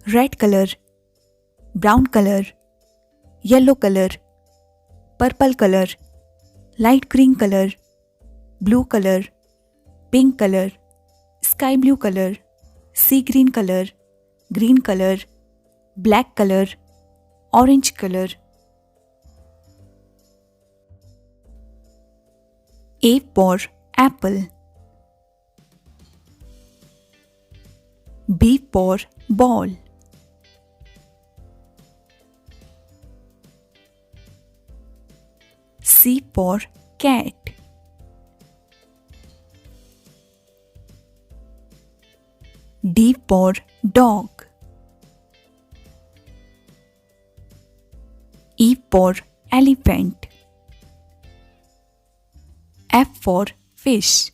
red color, brown color, yellow color, purple color, light green color, blue color, pink color, sky blue color, sea green color, green color, black color, orange color. A for apple. B for ball. C for cat. D for dog. E for elephant. F for fish.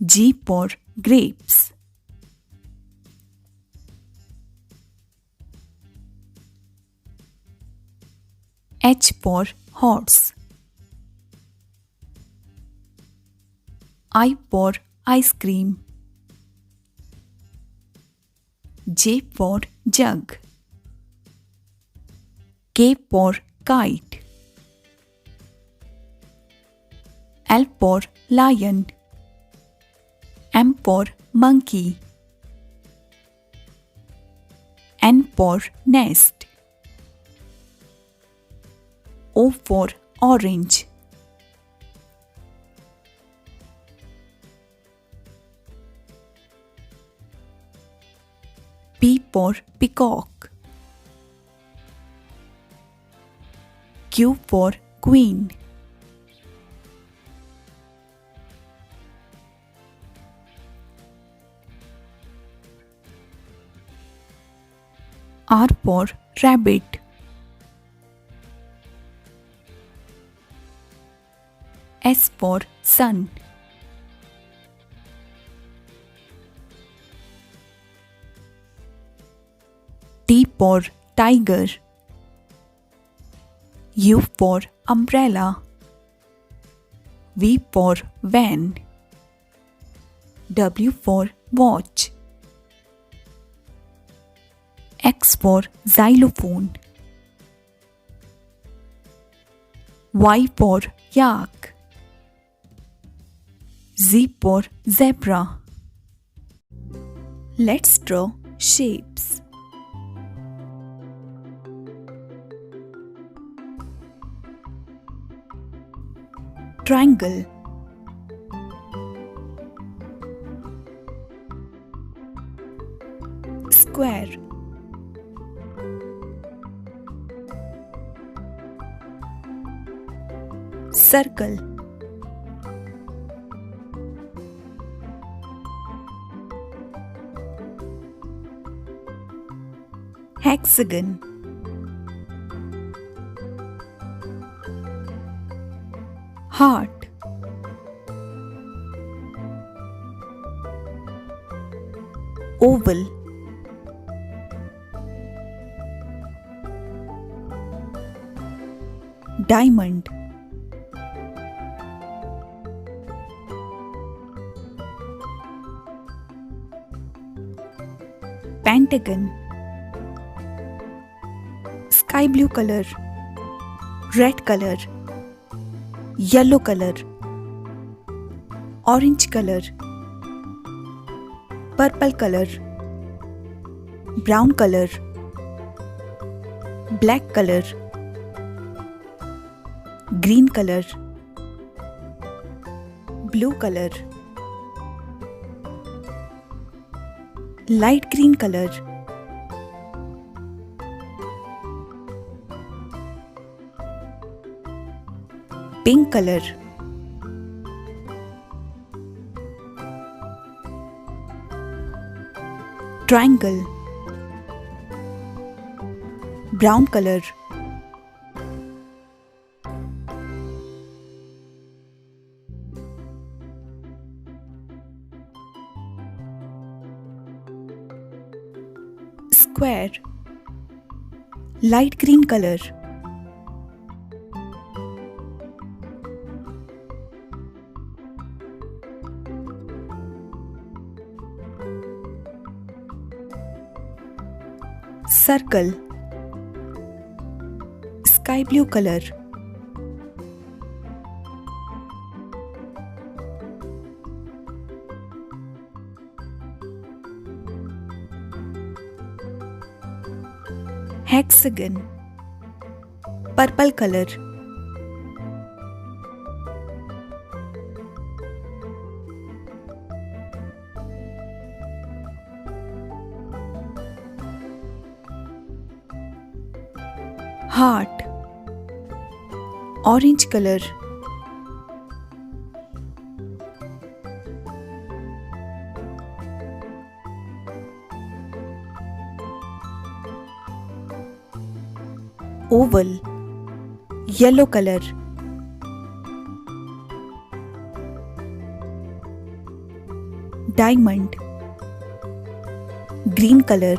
G for grapes. H for horse. I for ice cream. J for jug. K for kite. L for lion. M for monkey. N for nest. O for orange. P for peacock. Q for queen. R for rabbit. S for sun. T for tiger. U for umbrella. V for van. W for watch. X for xylophone. Y for yak. Z for zebra. Let's draw shapes. Triangle. Square. Circle. Hexagon. Heart. Oval. Diamond. Pentagon. Sky blue color, red color, yellow color, orange color, purple color, brown color, black color, green color, blue color, light green color, pink color, triangle, brown color, square, light green color, circle, sky blue color, hexagon, purple color, heart, orange color, oval, yellow color, diamond, green color,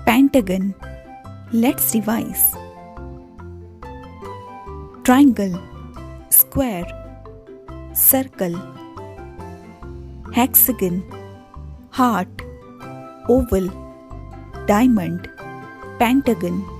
pentagon. Let's revise. Triangle, square, circle, hexagon, heart, oval, diamond, pentagon.